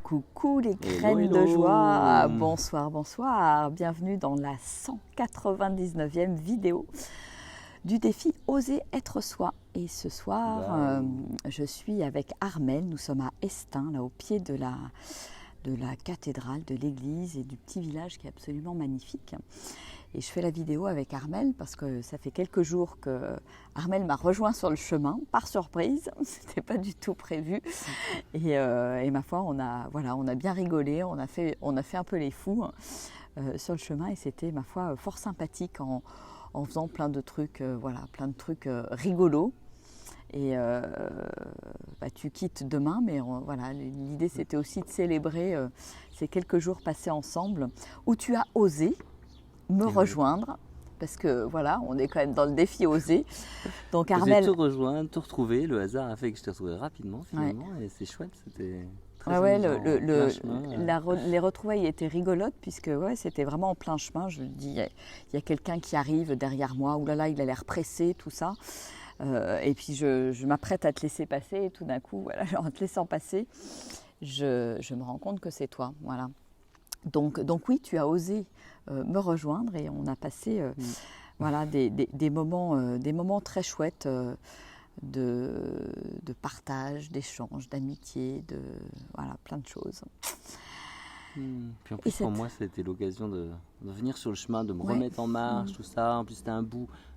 Coucou les Hello, graines de hello. joie, bonsoir, bonsoir, bienvenue dans la 199e vidéo du défi Oser être soi. Et ce soir, je suis avec Armelle, nous sommes à Estaing, là au pied de la cathédrale, de l'église et du petit village qui est absolument magnifique. Et je fais la vidéo avec Armelle parce que ça fait quelques jours que Armelle m'a rejoint sur le chemin, par surprise, c'était pas du tout prévu. Et ma foi, on a bien rigolé, on a fait un peu les fous sur le chemin et c'était, ma foi, fort sympathique en faisant plein de trucs, rigolos. Et tu quittes demain, mais l'idée c'était aussi de célébrer ces quelques jours passés ensemble où tu as osé me rejoindre, parce que voilà, on est quand même dans le défi osé. Donc Armelle, tout rejoindre, tout retrouver, le hasard a fait que je t'ai retrouvé rapidement finalement, et c'est chouette, c'était très amusant, plein chemin. Les retrouvailles étaient rigolotes puisque c'était vraiment en plein chemin. Je le dis, il y a quelqu'un qui arrive derrière moi, oulala, il a l'air pressé, tout ça. Et puis je m'apprête à te laisser passer et tout d'un coup, voilà, en te laissant passer, je me rends compte que c'est toi, voilà. Donc oui, tu as osé me rejoindre et on a passé des moments très chouettes de partage, d'échange, d'amitié, plein de choses. Puis en plus pour moi c'était l'occasion de venir sur le chemin, de me remettre en marche, tout ça. En plus c'était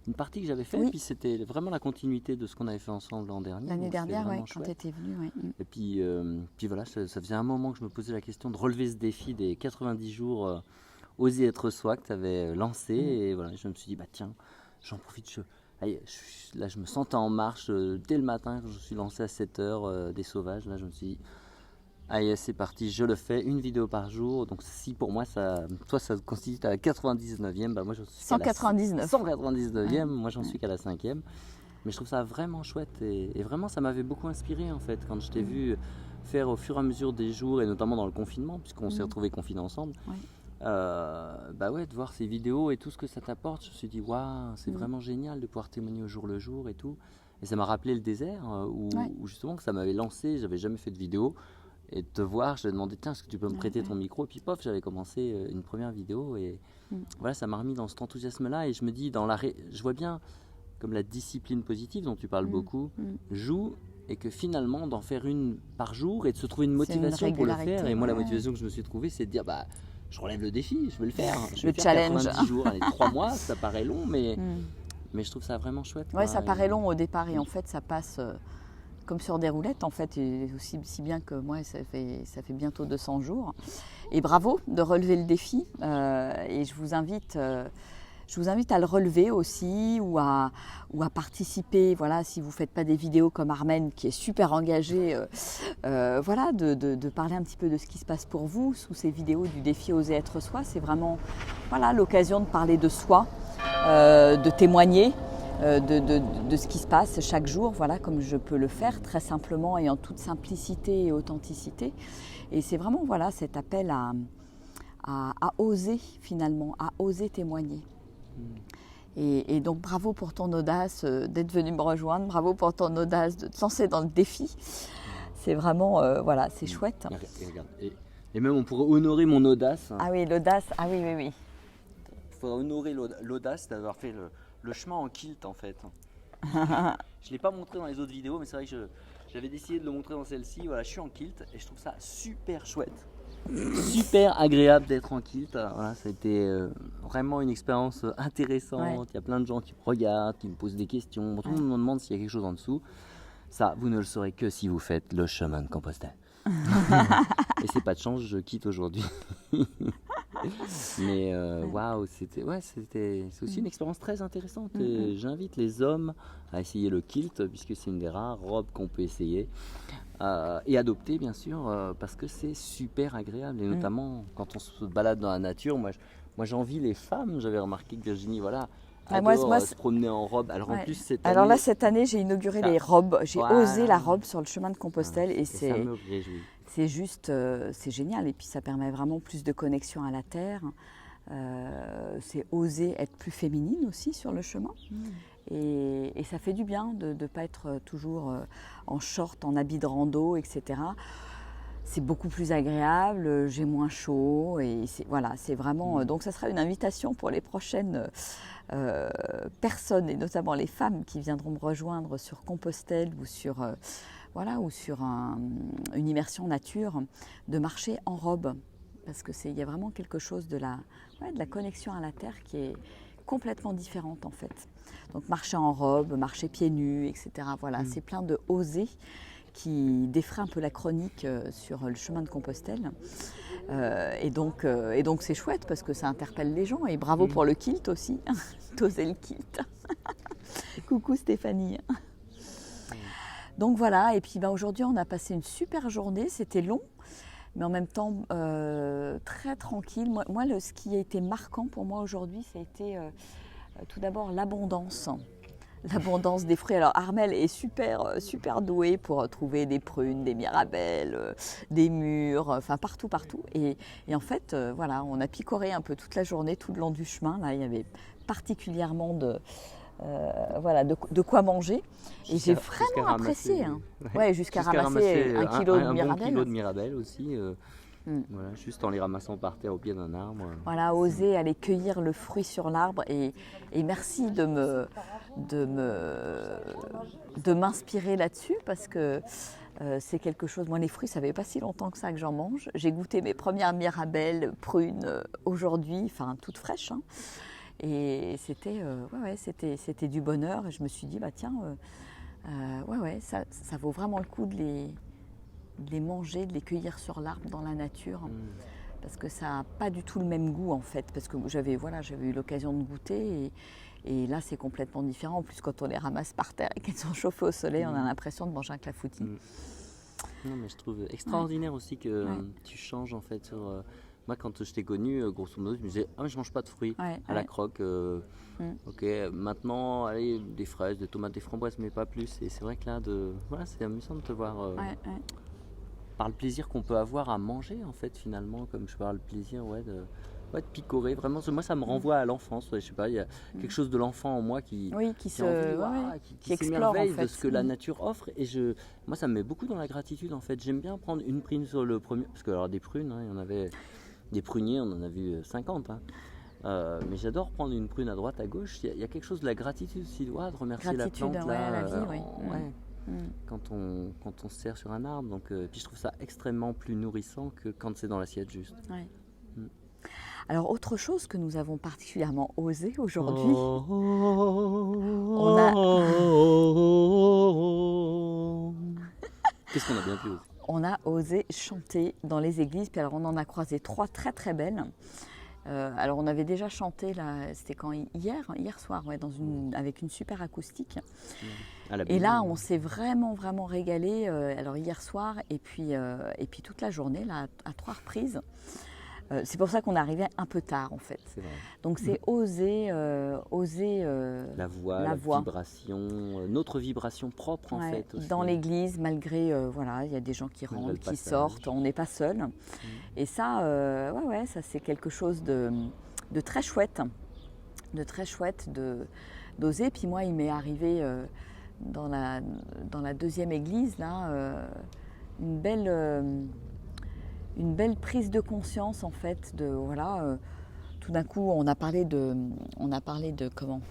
une partie que j'avais faite, puis c'était vraiment la continuité de ce qu'on avait fait ensemble l'an dernier. L'année dernière, quand tu étais venue. Et puis voilà, ça faisait un moment que je me posais la question de relever ce défi des 90 jours Oser être soi que tu avais lancé. Et voilà, je me suis dit, tiens, j'en profite. Là, je me sentais en marche dès le matin quand je suis lancé à 7h des sauvages. Là, je me suis dit, allez, c'est parti, je le fais, une vidéo par jour. Donc si pour moi, ça constitue à la 99e, moi je suis 199. 199e, moi j'en suis qu'à la 5e. Mais je trouve ça vraiment chouette et vraiment ça m'avait beaucoup inspiré en fait quand je t'ai vu faire au fur et à mesure des jours et notamment dans le confinement puisqu'on s'est retrouvés confinés ensemble. De voir ces vidéos et tout ce que ça t'apporte, je me suis dit waouh, c'est vraiment génial de pouvoir témoigner au jour le jour et tout. Et ça m'a rappelé le désert où justement que ça m'avait lancé, j'avais jamais fait de vidéo. Et de te voir, je lui ai demandé, tiens, est-ce que tu peux me prêter ton micro? Et puis pof, j'avais commencé une première vidéo et voilà, ça m'a remis dans cet enthousiasme-là. Et je me dis, je vois bien comme la discipline positive dont tu parles beaucoup joue et que finalement d'en faire une par jour et de se trouver une motivation pour le faire. Et moi, la motivation que je me suis trouvée, c'est de dire, je relève le défi, je vais le faire. Je vais le challenge. 90 jours, allez, 3 mois, ça paraît long, mais je trouve ça vraiment chouette. Ouais, ça paraît long au départ et en fait, ça passe comme sur des roulettes en fait, et aussi si bien que moi ça fait bientôt 200 jours. Et bravo de relever le défi et je vous invite à le relever aussi ou à participer. Voilà, si vous ne faites pas des vidéos comme Armelle qui est super engagée, de parler un petit peu de ce qui se passe pour vous sous ces vidéos du défi Oser être soi. C'est vraiment l'occasion de parler de soi, de témoigner. De ce qui se passe chaque jour, comme je peux le faire très simplement et en toute simplicité et authenticité. Et c'est vraiment cet appel à oser finalement, à oser témoigner. Et donc bravo pour ton audace d'être venu me rejoindre, bravo pour ton audace de te lancer dans le défi. C'est vraiment, c'est chouette. Et même on pourrait honorer mon audace. Ah oui, l'audace, oui. Il faudrait honorer l'audace d'avoir fait le chemin en kilt en fait. Je ne l'ai pas montré dans les autres vidéos, mais c'est vrai que j'avais décidé de le montrer dans celle-ci. Voilà, je suis en kilt et je trouve ça super chouette. Super agréable d'être en kilt. Voilà, ça a été vraiment une expérience intéressante. Il y a plein de gens qui me regardent, qui me posent des questions. Tout le monde me demande s'il y a quelque chose en dessous. Ça, vous ne le saurez que si vous faites le chemin de Compostelle. Et c'est pas de chance, je quitte aujourd'hui. Mais waouh, c'est aussi une expérience très intéressante. Et j'invite les hommes à essayer le kilt puisque c'est une des rares robes qu'on peut essayer et adopter bien sûr parce que c'est super agréable et notamment quand on se balade dans la nature. Moi j'envie les femmes. J'avais remarqué que Virginie adore se promener en robe. Alors en plus cette année j'ai inauguré les robes. J'ai osé la robe sur le chemin de Compostelle et ça me réjouit. C'est juste, c'est génial et puis ça permet vraiment plus de connexion à la terre. C'est oser être plus féminine aussi sur le chemin. Et ça fait du bien de ne pas être toujours en short, en habit de rando, etc. c'est beaucoup plus agréable, j'ai moins chaud et voilà, c'est vraiment. Donc ça sera une invitation pour les prochaines personnes et notamment les femmes qui viendront me rejoindre sur Compostelle ou sur une immersion nature, de marcher en robe parce que il y a vraiment quelque chose de la connexion à la terre qui est complètement différente en fait. Donc marcher en robe, marcher pieds nus, etc. Voilà, c'est plein de oser qui défraie un peu la chronique sur le chemin de Compostelle. Et donc c'est chouette parce que ça interpelle les gens. Et bravo pour le kilt aussi, d'oser le kilt. Coucou Stéphanie. Donc voilà, et puis aujourd'hui on a passé une super journée, c'était long, mais en même temps très tranquille. Moi, ce qui a été marquant pour moi aujourd'hui, ça a été tout d'abord l'abondance des fruits. Alors Armel est super doué pour trouver des prunes, des mirabelles, des mûres, enfin partout. Et en fait, voilà, on a picoré un peu toute la journée, tout le long du chemin. Là, il y avait particulièrement de quoi manger. Et j'ai vraiment apprécié. Jusqu'à ramasser un kilo de mirabelles. Bon kilo de mirabelles aussi. Voilà, juste en les ramassant par terre au pied d'un arbre. Voilà, oser aller cueillir le fruit sur l'arbre et merci de m'inspirer là-dessus parce que c'est quelque chose. Moi, les fruits, ça fait pas si longtemps que ça que j'en mange. J'ai goûté mes premières mirabelles, prunes aujourd'hui, enfin toutes fraîches. Hein. Et c'était du bonheur. Et je me suis dit, tiens, ça vaut vraiment le coup de les manger, de les cueillir sur l'arbre dans la nature. Parce que ça n'a pas du tout le même goût en fait. Parce que j'avais eu l'occasion de goûter et là c'est complètement différent. En plus quand on les ramasse par terre et qu'elles sont chauffées au soleil, on a l'impression de manger un clafoutis. Non mais je trouve extraordinaire aussi que tu changes en fait sur... Moi, quand je t'ai connu, grosso modo, je me disais, je mange pas de fruits à la croque. Ok, maintenant, allez, des fraises, des tomates, des framboises, mais pas plus. Et c'est vrai que là, c'est amusant de te voir par le plaisir qu'on peut avoir à manger, en fait, finalement, comme je parle le plaisir, de picorer. Vraiment, moi, ça me renvoie à l'enfance. Je sais pas, il y a quelque chose de l'enfant en moi qui s'émerveille en fait de ce que la nature offre. Et moi, ça me met beaucoup dans la gratitude, en fait. J'aime bien prendre une prune sur le premier, parce que alors des prunes, il y en avait. Des pruniers, on en a vu 50. Mais j'adore prendre une prune à droite, à gauche. Il y a quelque chose de la gratitude aussi, de remercier la plante la vie, quand on se sert sur un arbre. Donc, puis je trouve ça extrêmement plus nourrissant que quand c'est dans l'assiette juste. Alors, autre chose que nous avons particulièrement osé aujourd'hui, Qu'est-ce qu'on a bien pu oser ? On a osé chanter dans les églises, puis alors on en a croisé 3 très très belles. Alors on avait déjà chanté, là, c'était quand hier soir, avec une super acoustique. Et là on s'est vraiment régalé. Alors hier soir et puis toute la journée là, à 3 reprises. C'est pour ça qu'on est arrivé un peu tard en fait. C'est vrai. Donc c'est oser la voix, la vibration, notre vibration propre en fait. Aussi. Dans l'église, malgré il y a des gens qui rentrent, qui sortent, on n'est pas seul. Et ça, ça c'est quelque chose de très chouette, d'oser. Puis moi, il m'est arrivé dans la deuxième église là une belle prise de conscience en fait tout d'un coup on a parlé de comment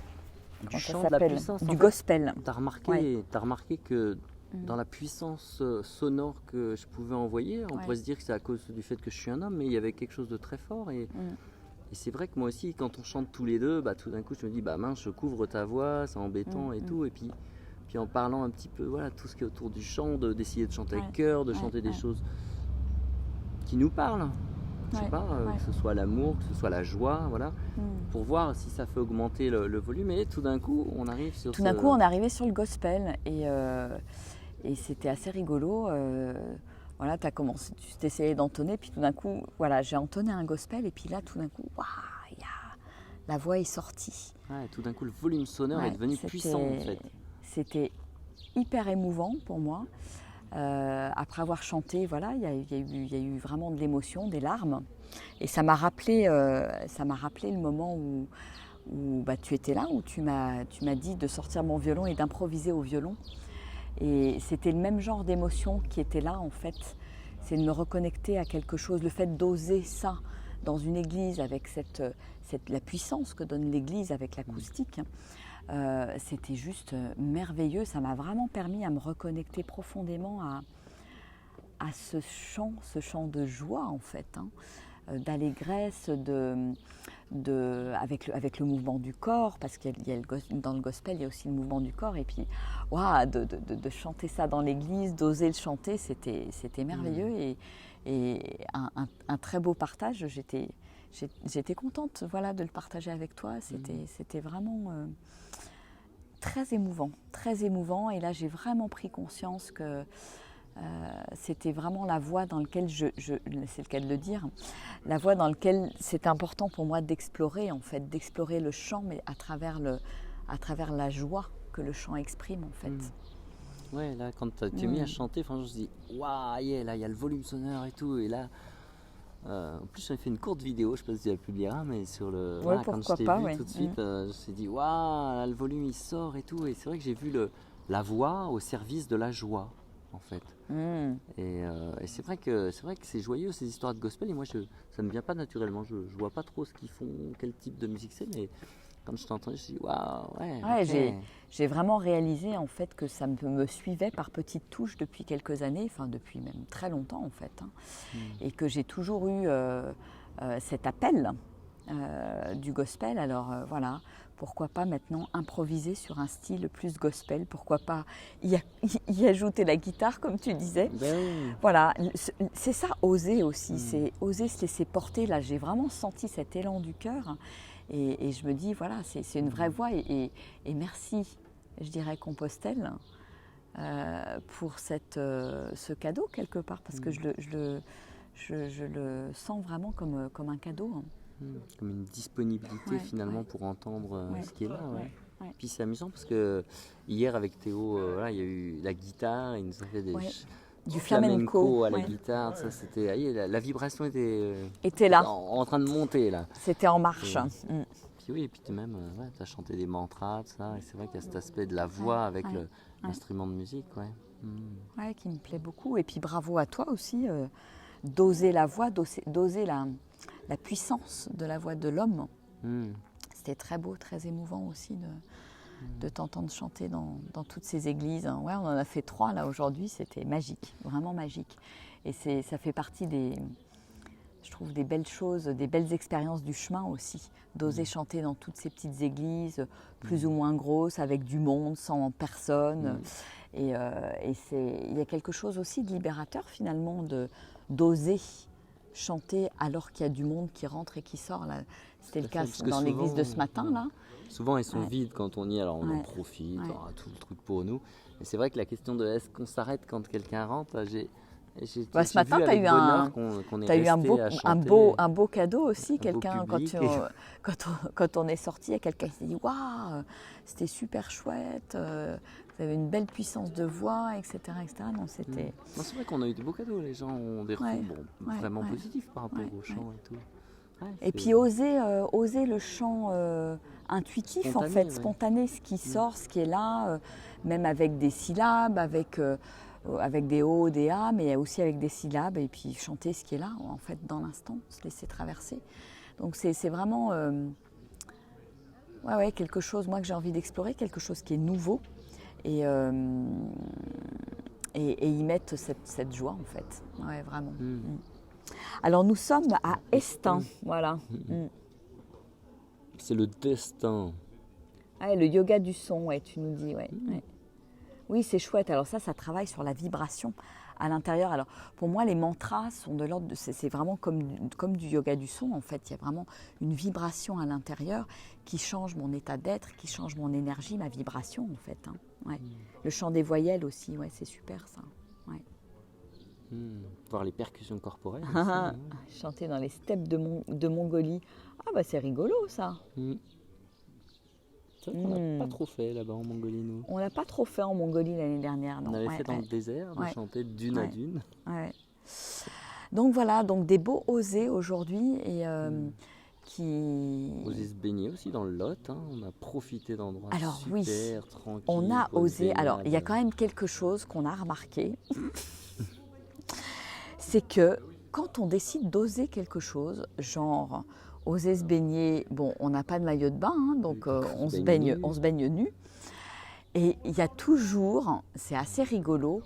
du chant de la puissance du gospel. T'as remarqué que dans la puissance sonore que je pouvais envoyer, on pourrait se dire que c'est à cause du fait que je suis un homme, mais il y avait quelque chose de très fort et c'est vrai que moi aussi quand on chante tous les deux, tout d'un coup je me dis mince, je couvre ta voix, c'est embêtant et tout, et puis en parlant un petit peu tout ce qui est autour du chant, d'essayer de chanter avec cœur, de chanter des choses qui nous parlent, je sais pas, que ce soit l'amour, que ce soit la joie, pour voir si ça fait augmenter le volume. Et tout d'un coup, on arrive sur on est arrivé sur le gospel et c'était assez rigolo. T'as commencé, tu t'essayais d'entonner, puis tout d'un coup, j'ai entonné un gospel et puis là, tout d'un coup, la voix est sortie. Tout d'un coup, le volume sonore est devenu puissant en fait. C'était hyper émouvant pour moi. Après avoir chanté, il y a eu vraiment de l'émotion, des larmes, et ça m'a rappelé le moment où tu étais là, où tu m'as dit de sortir mon violon et d'improviser au violon, et c'était le même genre d'émotion qui était là en fait, c'est de me reconnecter à quelque chose. Le fait d'oser ça dans une église avec la puissance que donne l'église avec l'acoustique, c'était juste merveilleux. Ça m'a vraiment permis à me reconnecter profondément à ce chant de joie en fait, d'allégresse, avec le mouvement du corps, parce qu'il y a dans le gospel il y a aussi le mouvement du corps, et puis de chanter ça dans l'église, d'oser le chanter, c'était merveilleux, et un très beau partage. J'étais contente de le partager avec toi. C'était vraiment très émouvant, et là j'ai vraiment pris conscience que c'était vraiment la voie dans laquelle c'est le cas de le dire, la voie dans laquelle c'est important pour moi d'explorer en fait, d'explorer le chant, mais à travers la joie que le chant exprime en fait. Ouais, là quand tu es mis à chanter, franchement je me dis waouh, yeah, là il y a le volume sonore et tout, et là en plus j'avais fait une courte vidéo, je sais pas si tu la publieras, mais sur le quand je t'ai vu tout de suite, je me suis dit waouh, le volume il sort et tout, et c'est vrai que j'ai vu la voix au service de la joie en fait. Et c'est vrai que c'est joyeux ces histoires de gospel, et moi ça me vient pas naturellement, je vois pas trop ce qu'ils font, quel type de musique c'est, mais quand je t'entends, je me suis dit waouh, okay. J'ai vraiment réalisé en fait que ça me suivait par petites touches depuis quelques années, enfin depuis même très longtemps en fait, et que j'ai toujours eu cet appel du gospel. Alors voilà, pourquoi pas maintenant improviser sur un style plus gospel, pourquoi pas y ajouter la guitare comme tu disais. Voilà, c'est ça, oser aussi, c'est oser se laisser porter. Là j'ai vraiment senti cet élan du cœur, et je me dis voilà, c'est une vraie voie, et merci, je dirais, Compostelle, pour ce cadeau quelque part, parce que je le sens vraiment comme un cadeau. Comme une disponibilité finalement pour entendre ce qui est là. Puis c'est amusant parce que hier avec Théo, il y a eu la guitare, il nous a fait du flamenco à la guitare. Ça, c'était, la vibration était là, en train de monter là. C'était en marche. Puis oui, et puis même tu as chanté des mantras, ça, et c'est vrai qu'il y a cet aspect de la voix avec l'instrument de musique. Qui me plaît beaucoup. Et puis bravo à toi aussi d'oser la voix, d'oser la puissance de la voix de l'homme. C'était très beau, très émouvant aussi de t'entendre chanter dans toutes ces églises. Ouais, on en a fait 3 là aujourd'hui, c'était magique, vraiment magique. Et ça fait partie je trouve, des belles choses, des belles expériences du chemin aussi, d'oser chanter dans toutes ces petites églises, plus ou moins grosses, avec du monde, sans personne. Et il y a quelque chose aussi de libérateur finalement d'oser chanter alors qu'il y a du monde qui rentre et qui sort. Là. C'était le cas dans l'église de ce matin. Là. Souvent, ils sont vides quand on y est, alors on en profite, on a tout le truc pour nous. Et c'est vrai que la question de est-ce qu'on s'arrête quand quelqu'un rentre, ce matin, tu as eu un beau cadeau aussi. Quelqu'un, quand on est sorti, il y a quelqu'un qui s'est dit waouh, c'était super chouette, vous avez une belle puissance de voix, etc. Non, c'était... c'est vrai qu'on a eu des beaux cadeaux, les gens ont des retours vraiment positifs par rapport au chant et tout. Et puis oser le chant intuitif, spontané, en fait, spontané, ce qui sort, ce qui est là, même avec des syllabes, avec des O, des A, mais aussi avec des syllabes, et puis chanter ce qui est là, en fait, dans l'instant, se laisser traverser. Donc c'est vraiment quelque chose, moi, que j'ai envie d'explorer, quelque chose qui est nouveau, et y mettre cette joie, en fait. Ouais, vraiment. Alors, nous sommes à Estaing, voilà. C'est le destin. Le yoga du son, tu nous dis, Oui, c'est chouette. Alors ça travaille sur la vibration à l'intérieur. Alors pour moi, les mantras sont de l'ordre c'est vraiment comme du yoga du son. En fait, il y a vraiment une vibration à l'intérieur qui change mon état d'être, qui change mon énergie, ma vibration en fait. Le chant des voyelles aussi, c'est super ça. Voir les percussions corporelles. Chanter dans les steppes de Mongolie. C'est rigolo ça. C'est vrai qu'on n'a pas trop fait là-bas en Mongolie, nous. On l'a pas trop fait en Mongolie l'année dernière, non. On avait fait dans le désert, de chanter d'une à d'une. Donc voilà, des beaux osés aujourd'hui, et qui... Oser se baigner aussi dans le Lot, on a profité d'endroits super tranquilles. On a osé. Alors il y a quand même quelque chose qu'on a remarqué. c'est que quand on décide d'oser quelque chose, genre oser se baigner, bon, on n'a pas de maillot de bain, hein, donc on se baigne nu. Et il y a toujours, c'est assez rigolo,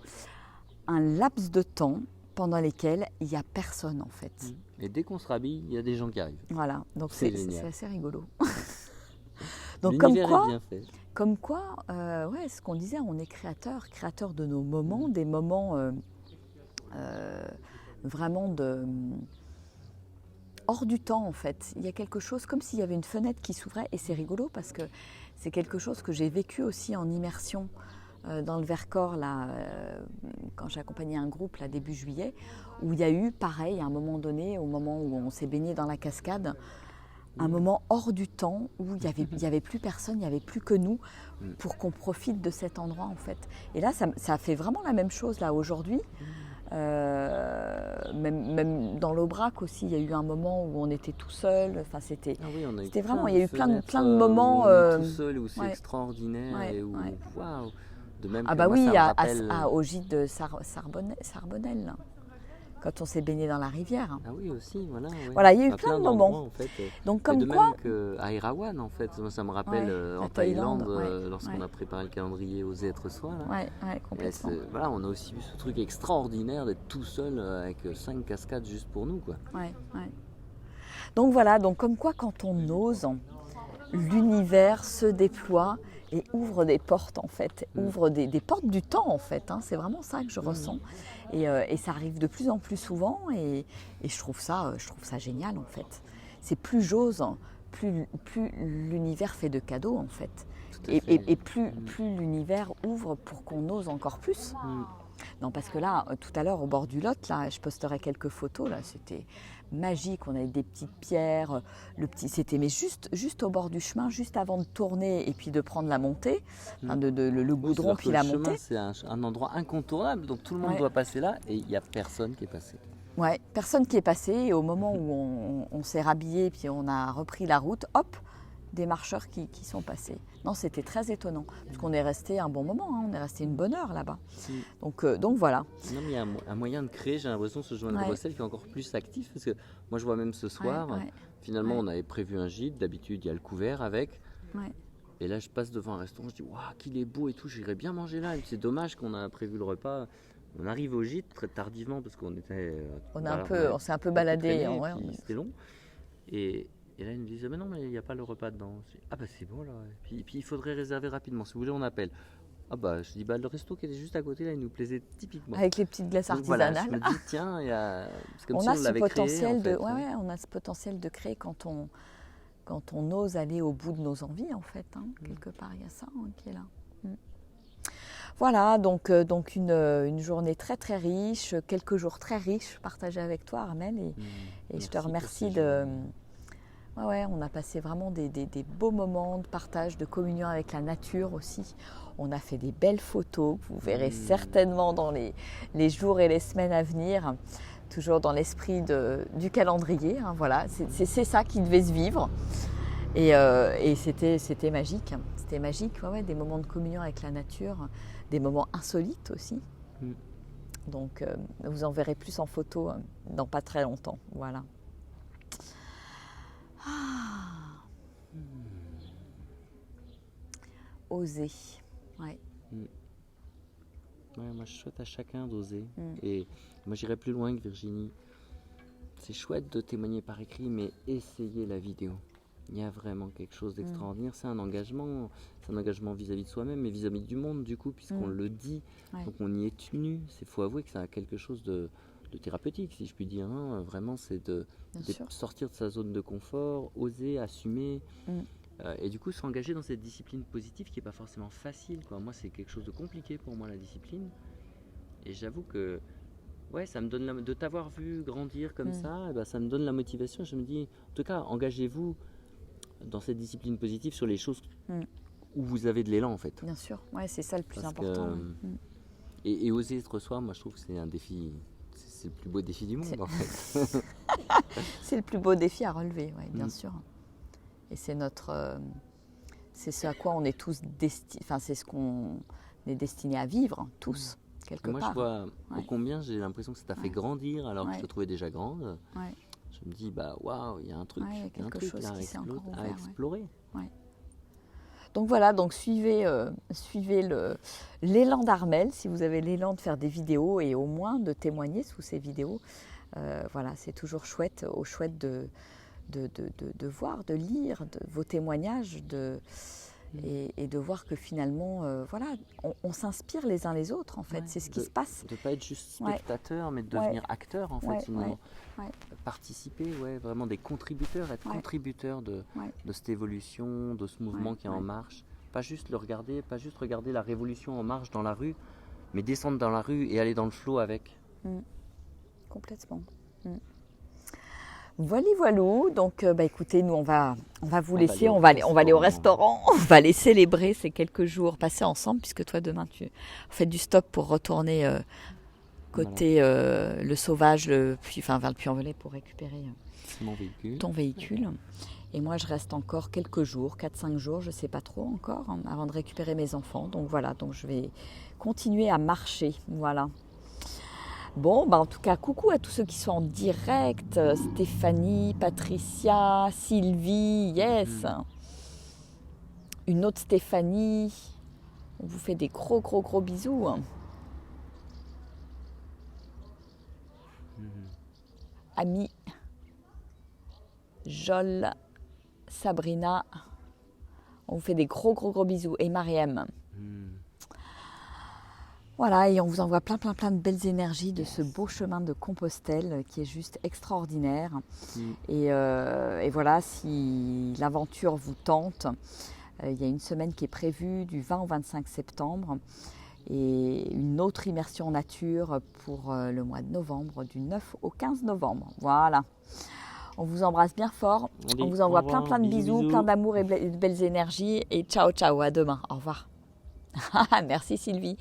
un laps de temps pendant lesquels il n'y a personne en fait. Et dès qu'on se rhabille, il y a des gens qui arrivent. Voilà, donc c'est assez rigolo. Donc l'univers est bien fait. Comme quoi, ouais, ce qu'on disait, on est créateur de nos moments, des moments vraiment hors du temps en fait. Il y a quelque chose comme s'il y avait une fenêtre qui s'ouvrait et c'est rigolo parce que c'est quelque chose que j'ai vécu aussi en immersion dans le Vercors là, quand j'ai accompagné un groupe là début juillet, où il y a eu pareil à un moment donné, au moment où on s'est baigné dans la cascade, un moment hors du temps où il y avait plus personne, il n'y avait plus que nous pour qu'on profite de cet endroit en fait. Et là ça fait vraiment la même chose là aujourd'hui. Même dans l'Aubrac aussi, il y a eu un moment où on était tout seul. Enfin, c'était vraiment, il y a eu plein de moments. Où on est tout seul, où c'est extraordinaire et où waouh. De même ah bah oui, au gîte de Sarbonnel, là, quand on s'est baigné dans la rivière. Ah oui aussi, voilà. Ouais. Voilà, il y a eu plein de moments. En fait. Donc comme de quoi. Même qu'à Erawan, en fait, ça me rappelle en Thaïlande, lorsqu'on a préparé le calendrier Oser être soi. Là. Ouais, complètement. Voilà, on a aussi vu ce truc extraordinaire d'être tout seul avec 5 cascades juste pour nous, quoi. Ouais. Donc voilà, donc comme quoi quand on ose, l'univers se déploie et ouvre des portes en fait, ouvre des portes du temps en fait. Hein. C'est vraiment ça que je ressens. Et ça arrive de plus en plus souvent et je trouve ça génial en fait. C'est plus j'ose, plus l'univers fait de cadeaux en fait. Et plus l'univers ouvre pour qu'on ose encore plus. Non, parce que là, tout à l'heure, au bord du Lot, là, je posterai quelques photos, là, c'était magique, on avait des petites pierres, c'était mais juste au bord du chemin, juste avant de tourner et puis de prendre la montée, le goudron puis la montée. Le chemin, c'est un endroit incontournable, donc tout le monde doit passer là et il n'y a personne qui est passé. Ouais, personne qui est passé et au moment où on s'est rhabillé puis on a repris la route, hop, des marcheurs qui sont passés. Non, c'était très étonnant, parce qu'on est resté un bon moment, hein, on est resté une bonne heure là-bas. Donc voilà. Non, mais il y a un moyen de créer, j'ai l'impression, ce joint de Bruxelles qui est encore plus actif, parce que moi je vois même ce soir, finalement on avait prévu un gîte, d'habitude il y a le couvert avec, et là je passe devant un restaurant, je dis waouh, qu'il est beau et tout, j'irais bien manger là, et c'est dommage qu'on a prévu le repas. On arrive au gîte très tardivement, parce qu'on était... on s'est un peu baladé, c'était long, et là, ils me disent, mais non, mais il n'y a pas le repas dedans. Je dis, ah bah c'est bon là. Puis il faudrait réserver rapidement. Si vous voulez, on appelle. Ah bah je dis, le resto qui était juste à côté, là, il nous plaisait typiquement. Avec les petites glaces artisanales. Voilà, je me dis, tiens, c'est comme on si on l'avait créé. On a ce potentiel de créer quand on ose aller au bout de nos envies, en fait. Hein. Quelque part, il y a ça qui est là. Voilà, donc une journée très très riche, quelques jours très riches partagés avec toi, Armel. Et je te remercie de... Ouais, on a passé vraiment des beaux moments de partage, de communion avec la nature aussi. On a fait des belles photos que vous verrez certainement dans les jours et les semaines à venir, toujours dans l'esprit du calendrier. Hein, voilà, c'est ça qui devait se vivre. Et c'était magique. C'était magique, des moments de communion avec la nature, des moments insolites aussi. Donc, vous en verrez plus en photo dans pas très longtemps. Voilà. Oser. Ouais. Moi, je souhaite à chacun d'oser. Et moi, j'irai plus loin que Virginie. C'est chouette de témoigner par écrit, mais essayez la vidéo. Il y a vraiment quelque chose d'extraordinaire. C'est un engagement vis-à-vis de soi-même, mais vis-à-vis du monde, du coup, puisqu'on le dit. Donc, on y est tenu. Il faut avouer que ça a quelque chose de thérapeutique, si je puis dire. Hein. Vraiment, c'est de sortir de sa zone de confort, oser, assumer. Et du coup, s'engager dans cette discipline positive qui n'est pas forcément facile, quoi. Moi, c'est quelque chose de compliqué pour moi, la discipline. Et j'avoue que ça me donne de t'avoir vu grandir comme ça, ça me donne la motivation. Je me dis, en tout cas, engagez-vous dans cette discipline positive sur les choses où vous avez de l'élan, en fait. Bien sûr, c'est ça le plus important. Et oser être soi, moi, je trouve que c'est un défi... C'est le plus beau défi du monde, en fait. C'est le plus beau défi à relever, bien sûr. Et c'est c'est ce à quoi on est tous destinés, c'est ce qu'on est destiné à vivre, tous. quelque moi, part. je vois ô Ouais. combien j'ai l'impression que ça t'a fait grandir alors que je Ouais. te trouvais déjà grande. Ouais. Je me dis, bah waouh, il y a un truc, Ouais, il y a il y a un quelque truc chose là qui s'est encore ouvert, à ouais. explorer. Donc voilà, donc suivez l'élan d'Armelle, si vous avez l'élan de faire des vidéos et au moins de témoigner sous ces vidéos. Voilà, c'est toujours chouette de voir, de lire vos témoignages et de voir que finalement, voilà, on s'inspire les uns les autres en fait. Ouais, C'est ce qui se passe. De ne pas être juste Ouais. spectateur, mais de Ouais. devenir acteur en fait, Ouais, finalement. ouais. Participer, ouais, vraiment des contributeurs, être Ouais. contributeur de Ouais. cette évolution, de ce mouvement Ouais, qui est en ouais. marche. Pas juste le regarder, pas juste regarder la révolution en marche dans la rue, mais descendre dans la rue et aller dans le flot avec. Complètement. Voilou. Donc, écoutez, nous, on va vous laisser. On va aller au restaurant. On va aller célébrer ces quelques jours passés ensemble, puisque toi, demain, tu fais du stop pour retourner côté le Sauvage, vers le Puy-en-Velay pour récupérer mon véhicule. ton véhicule. Et moi, je reste encore quelques jours, 4-5 jours, je ne sais pas trop encore, avant de récupérer mes enfants. Donc voilà, donc je vais continuer à marcher. Voilà. Bon, en tout cas, coucou à tous ceux qui sont en direct. Stéphanie, Patricia, Sylvie, yes. Une autre Stéphanie. On vous fait des gros bisous. Ami, Jol, Sabrina. On vous fait des gros bisous. Et Mariem. Voilà, et on vous envoie plein de belles énergies de ce beau chemin de Compostelle qui est juste extraordinaire. Et voilà, si l'aventure vous tente, il y a une semaine qui est prévue du 20 au 25 septembre et une autre immersion nature pour le mois de novembre, du 9 au 15 novembre. Voilà. On vous embrasse bien fort. Allez, on vous envoie plein de bisous, plein d'amour et de belles énergies. Et ciao, à demain. Au revoir. Merci Sylvie.